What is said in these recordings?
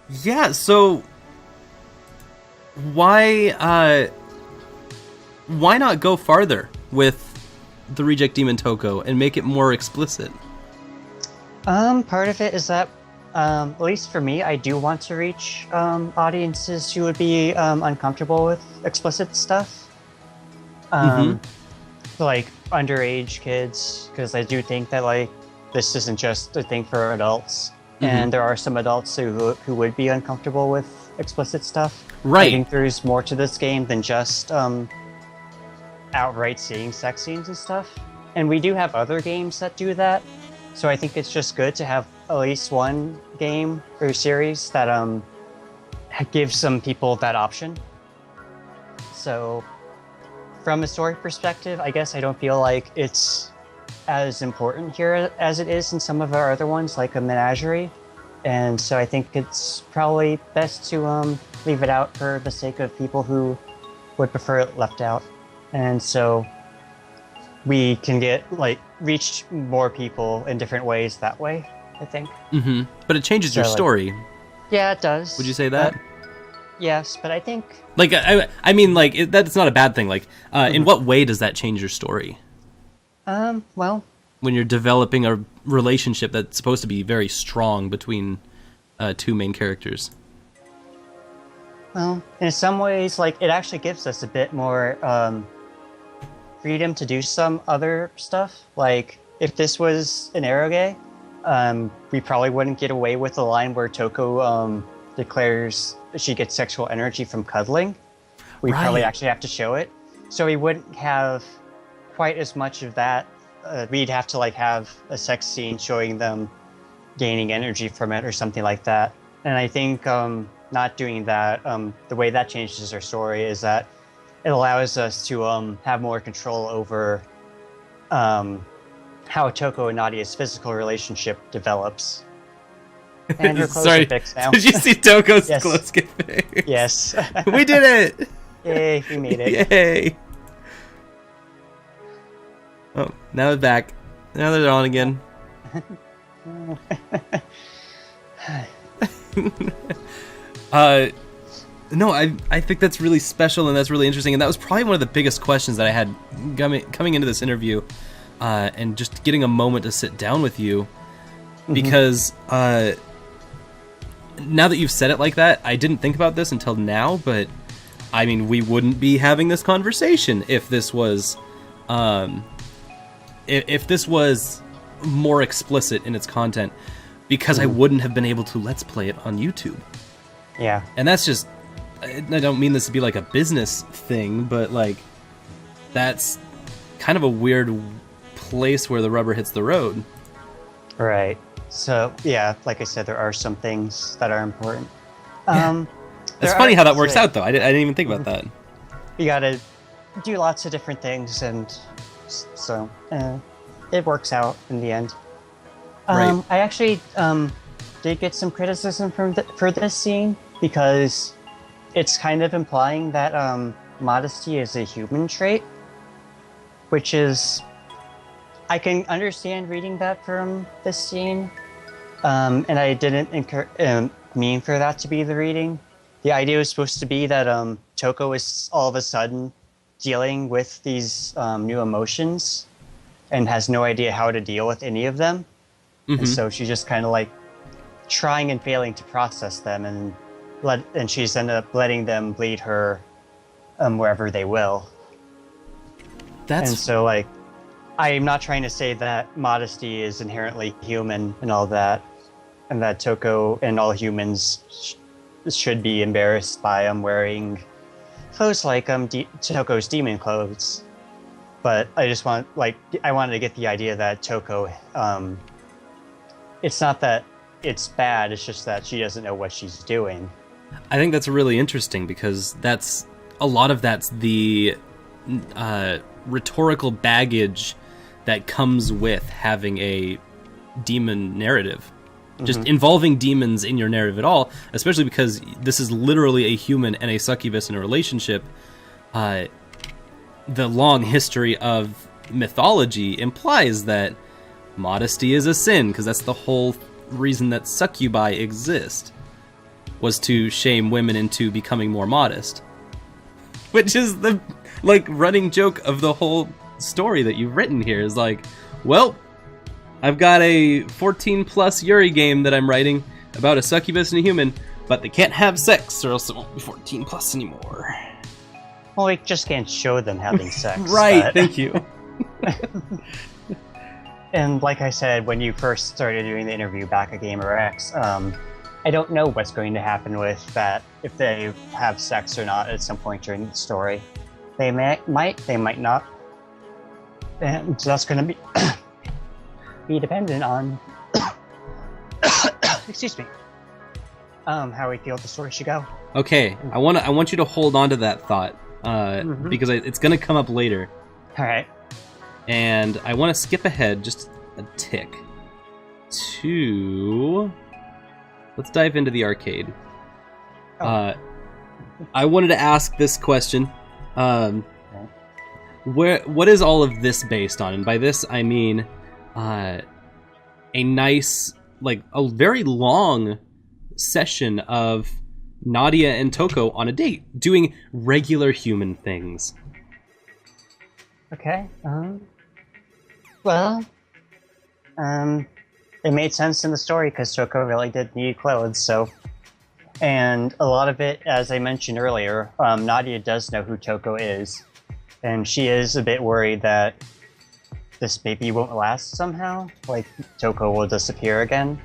Yeah, so why not go farther with the Reject Demon Toko and make it more explicit? Part of it is that, at least for me, I do want to reach audiences who would be uncomfortable with explicit stuff. Like underage kids, because I do think that like this isn't just a thing for adults, and there are some adults who would be uncomfortable with explicit stuff. Right. I think there's more to this game than just outright seeing sex scenes and stuff. And we do have other games that do that. So I think it's just good to have at least one game or series that gives some people that option. So from a story perspective, I guess I don't feel like it's as important here as it is in some of our other ones, like a Menagerie. And so I think it's probably best to leave it out for the sake of people who would prefer it left out. And so we can get reach more people in different ways that way, I think. But it changes your story. Yeah, it does. Would you say that? Yes, but I think I mean that's not a bad thing. In what way does that change your story? Well, when you're developing a relationship that's supposed to be very strong between two main characters. Well, in some ways, it actually gives us a bit more freedom to do some other stuff. Like, if this was an eroge, we probably wouldn't get away with the line where Toko declares she gets sexual energy from cuddling. We probably actually have to show it. So we wouldn't have quite as much of that. We'd have to have a sex scene showing them gaining energy from it or something like that. And I think not doing that, the way that changes our story is that it allows us to have more control over how Toko and Nadia's physical relationship develops. And her clothes are fixed now. Did you see Toko's clothes get fixed? Yes. We did it! Yay, we made it. Yay! Oh, now they're back. Now they're on again. No, I think that's really special and that's really interesting, and that was probably one of the biggest questions that I had coming into this interview, and just getting a moment to sit down with you, because now that you've said it like that, I didn't think about this until now, but I mean, we wouldn't be having this conversation if this was more explicit in its content, because I wouldn't have been able to Let's Play it on YouTube. Yeah. And that's just, I don't mean this to be a business thing, but that's kind of a weird place where the rubber hits the road. Right. So, yeah, like I said, there are some things that are important. Yeah. It's funny how that works out, though. I didn't even think about that. You gotta do lots of different things, and so it works out in the end. Right. I actually did get some criticism for this scene, because it's kind of implying that modesty is a human trait, which is... I can understand reading that from this scene, and I didn't mean for that to be the reading. The idea was supposed to be that Toko is all of a sudden dealing with these new emotions and has no idea how to deal with any of them. And so she's just kind of trying and failing to process them, and she's ended up letting them lead her wherever they will. And so I'm not trying to say that modesty is inherently human and all that, and that Toko and all humans should be embarrassed by wearing clothes like Toko's demon clothes. But I just I wanted to get the idea that Toko, it's not that it's bad, it's just that she doesn't know what she's doing. I think that's really interesting, because that's the rhetorical baggage that comes with having a demon narrative. Just involving demons in your narrative at all, especially because this is literally a human and a succubus in a relationship. The long history of mythology implies that modesty is a sin, because that's the whole reason that succubi exist. was to shame women into becoming more modest. Which is the, like, running joke of the whole story that you've written here, is like, well, I've got a 14-plus Yuri game that I'm writing about a succubus and a human, but they can't have sex or else it won't be 14-plus anymore. Well, we just can't show them having sex. Right, but... thank you. And like I said, when you first started doing the interview back at Gamer X, I don't know what's going to happen with that, if they have sex or not at some point during the story. They might, they might not. And so that's going to be be dependent on excuse me, how we feel the story should go. Okay, I want you to hold on to that thought, because it's going to come up later. All right. And I want to skip ahead just a tick to... Let's dive into the arcade. I wanted to ask this question. What is all of this based on? And by this, I mean a nice, like, a very long session of Nadia and Toko on a date, doing regular human things. Okay. Well, it made sense in the story because Toko really did need clothes, so... And a lot of it, as I mentioned earlier, Nadia does know who Toko is, and she is a bit worried that this baby won't last somehow, like Toko will disappear again.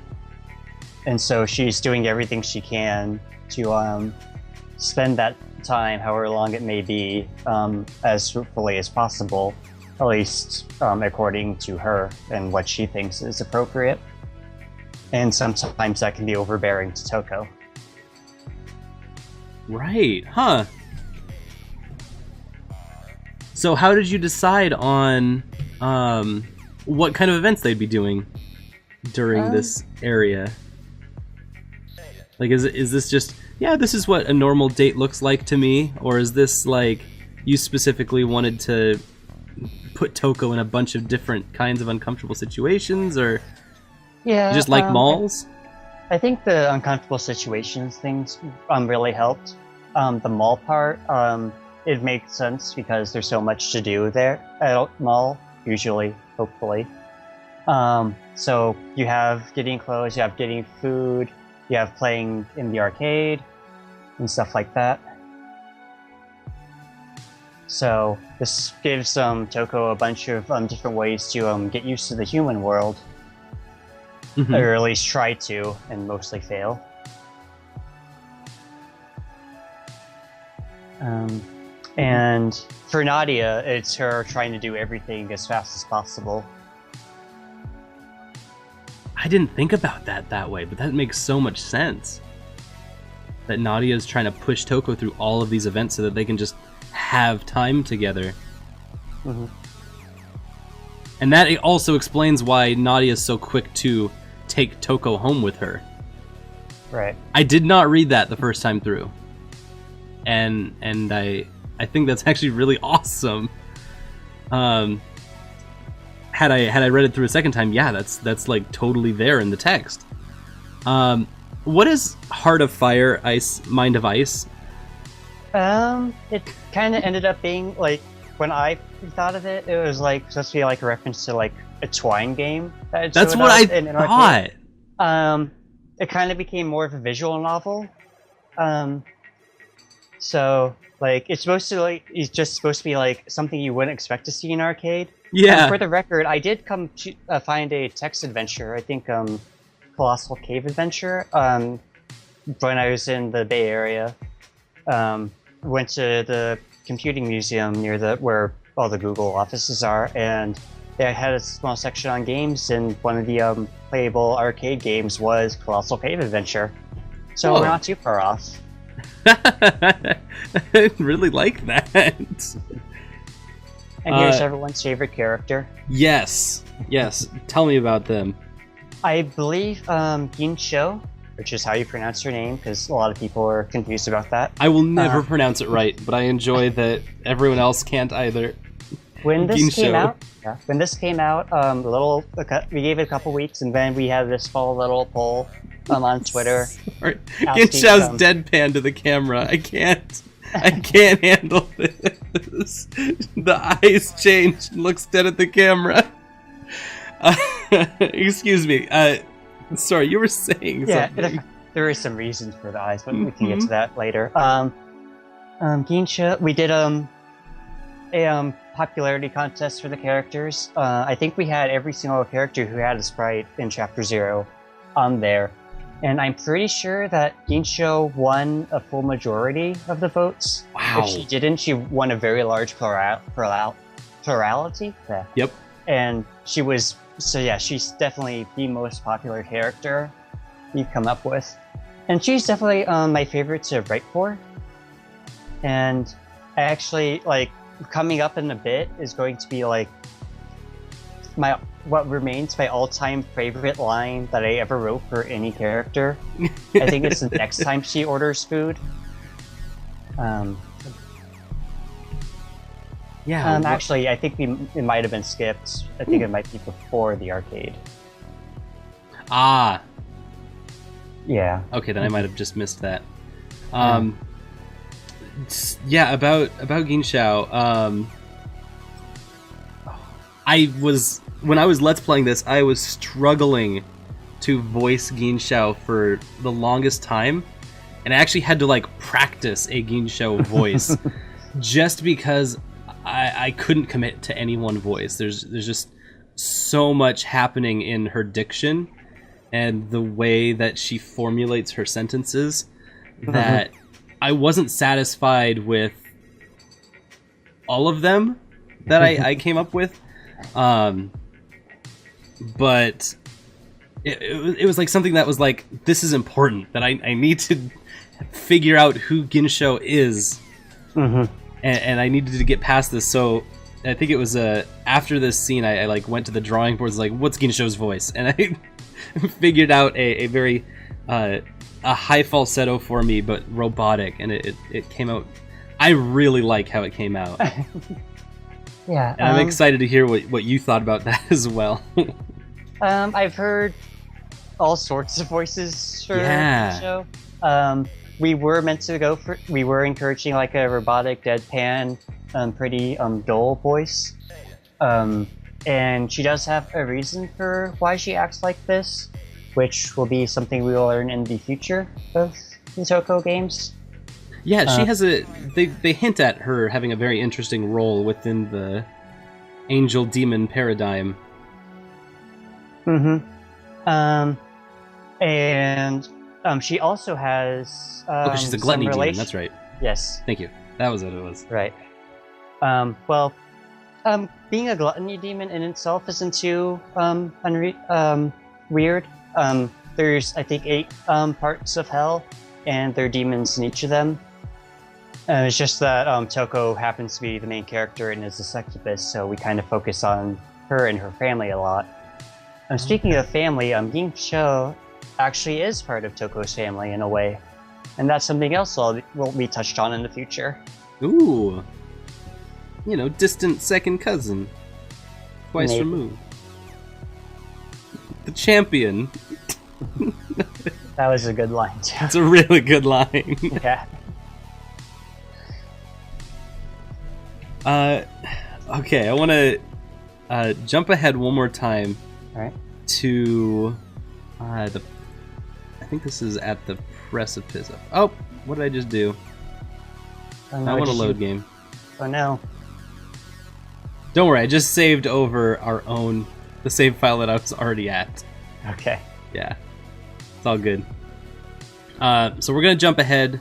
And so she's doing everything she can to spend that time, however long it may be, as fruitfully as possible, at least according to her and what she thinks is appropriate. And sometimes that can be overbearing to Toko. Right, huh. So how did you decide on what kind of events they'd be doing during this area? Like, is this just, yeah, this is what a normal date looks like to me? Or is this, like, you specifically wanted to put Toko in a bunch of different kinds of uncomfortable situations? Or yeah, you just like malls? I think the uncomfortable situations things really helped. The mall part, it makes sense because there's so much to do there at a mall, usually, hopefully. So you have getting clothes, you have getting food, you have playing in the arcade, and stuff like that. So this gives Toko a bunch of different ways to get used to the human world. Or at least try to, and mostly fail. And for Nadia, it's her trying to do everything as fast as possible. I didn't think about that way, but that makes so much sense. That Nadia is trying to push Toko through all of these events so that they can just have time together. And that also explains why Nadia is so quick to take Toko home with her. Right. I did not read that the first time through. And I think that's actually really awesome. Had I read it through a second time, yeah, that's like totally there in the text. What is Heart of Fire, Mind of Ice? It kind of ended up being like, when I thought of it, it was like supposed to be like a reference to like a Twine game. That's what I thought. It kind of became more of a visual novel. So like it's just supposed to be like something you wouldn't expect to see in arcade. Yeah. For the record, I did come to find a text adventure. I think Colossal Cave Adventure. When I was in the Bay Area, went to the computing museum near where all the Google offices are, and they had a small section on games, and one of the playable arcade games was Colossal Cave Adventure. So we're not too far off. I really like that. And here's everyone's favorite character. Yes. Tell me about them. I believe Ginsho, which is how you pronounce her name, because a lot of people are confused about that. I will never pronounce it right, but I enjoy that everyone else can't either. When this came out, we gave it a couple weeks, and then we had this small little poll on Twitter. Sorry. asking, Ginshao's deadpan to the camera. I can't handle this. The eyes change and looks dead at the camera. Excuse me. Sorry, you were saying something. There is some reasons for the eyes, but we can get to that later. Ginsha, we did a popularity contest for the characters. I think we had every single character who had a sprite in Chapter 0 on there. And I'm pretty sure that Ginsho won a full majority of the votes. Wow. If she didn't, she won a very large plurality. Yeah. Yep. And she's definitely the most popular character you've come up with. And she's definitely my favorite to write for. And I actually, coming up in a bit is going to be, what remains my all-time favorite line that I ever wrote for any character. I think it's the next time she orders food. Actually, I think it might have been skipped. I think it might be before the arcade. Ah. Yeah. Okay, then I might have just missed that. About Ginshao. When I was Let's Playing this, I was struggling to voice Ginshao for the longest time, and I actually had to practice a Ginshao voice just because I couldn't commit to any one voice. There's just so much happening in her diction and the way that she formulates her sentences that I wasn't satisfied with all of them that I came up with. But it was something that was this is important, that I need to figure out who Ginsho is. And I needed to get past this. So I think it was after this scene I went to the drawing boards, what's Ginsho's voice? And I figured out a very a high falsetto for me, but robotic, and it came out. I really like how it came out. Yeah, and I'm excited to hear what you thought about that as well. I've heard all sorts of voices for the show. We were encouraging a robotic, deadpan, pretty dull voice. And she does have a reason for why she acts like this, which will be something we will learn in the future of the Toko games. Yeah, she has they hint at her having a very interesting role within the angel demon paradigm. And she also has she's a gluttony demon, that's right. Yes. Thank you. That was what it was. Right. Being a gluttony demon in itself isn't too weird. There's, I think, 8 parts of hell, and there are demons in each of them. It's just that Toko happens to be the main character and is a succubus, so we kind of focus on her and her family a lot. Speaking of family, Ginsho actually is part of Toko's family in a way, and that's something else will be touched on in the future. Ooh. Distant second cousin. Twice removed. The champion. That was a good line, too. It's a really good line. Yeah. Okay, I want to jump ahead one more time. All right. To I think this is at the precipice of... Oh, what did I just do? I want a load game. Oh no. Don't worry, I just saved over the save file that I was already at. Okay. Yeah. It's all good. So we're going to jump ahead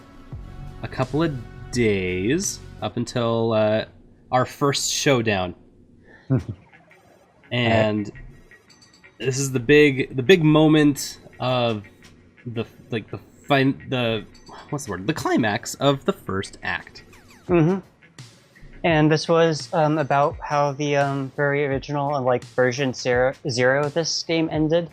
a couple of days up until our first showdown. And this is the big moment of the climax of the first act. And this was about how the very original version 0 of this game ended.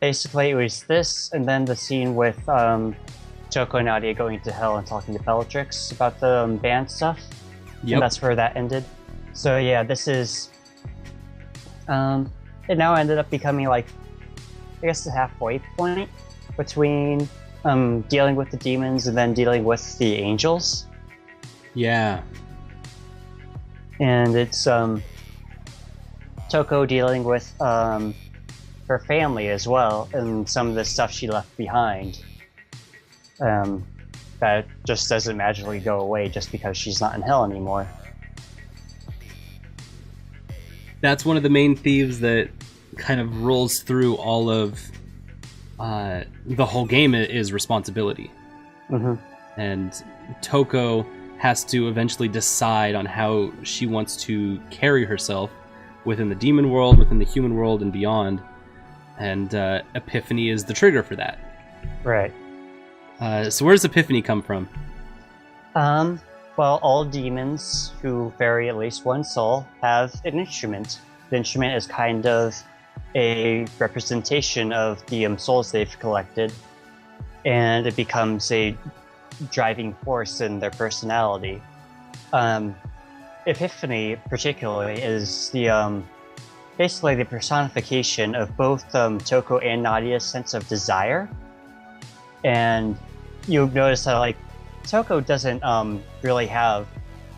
Basically, it was this, and then the scene with Toko and Nadia going to hell and talking to Bellatrix about the band stuff. Yep. And that's where that ended. So yeah, this is... it now ended up becoming guess, the halfway point between dealing with the demons and then dealing with the angels. Yeah. And it's Toko dealing with her family as well, and some of the stuff she left behind. That just doesn't magically go away just because she's not in hell anymore. That's one of the main themes that kind of rolls through all of the whole game is responsibility. Mm-hmm. And Toko has to eventually decide on how she wants to carry herself within the demon world, within the human world, and beyond. And Epiphany is the trigger for that. Right. So where does Epiphany come from? Well, all demons who vary at least one soul have an instrument. The instrument is kind of a representation of the souls they've collected, and it becomes a driving force in their personality. Epiphany, particularly, is the basically the personification of both Toko and Nadia's sense of desire. And you'll notice that, like, Toko doesn't really have,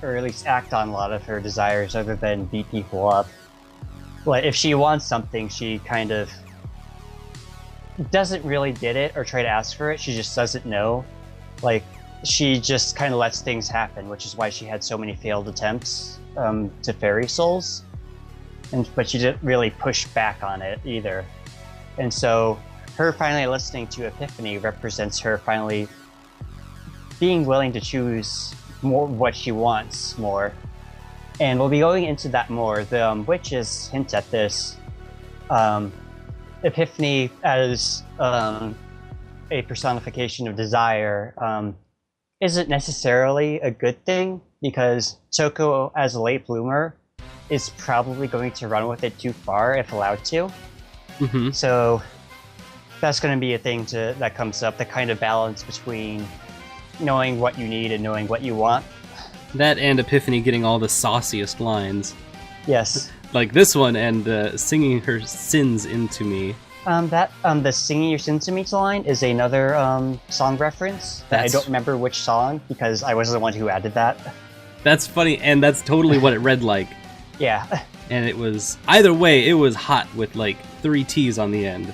or at least act on a lot of her desires other than beat people up. Like, if she wants something, she kind of doesn't really get it or try to ask for it. She just doesn't know. Like, she just kind of lets things happen, which is why she had so many failed attempts to fairy souls. But she didn't really push back on it either. And so her finally listening to Epiphany represents her finally being willing to choose more what she wants more. And we'll be going into that more. The witches hint at this. Epiphany as a personification of desire isn't necessarily a good thing, because Toko as a late bloomer is probably going to run with it too far if allowed to. Mm-hmm. So that's going to be a thing that comes up, the kind of balance between knowing what you need and knowing what you want. That and Epiphany getting all the sauciest lines. Yes. Like this one, and singing her sins into me. The singing your sins to me line is another song reference that I don't remember which song, because I wasn't the one who added that. That's funny, and that's totally what it read like. Yeah. And it was, either way, it was hot with like 3 T's on the end.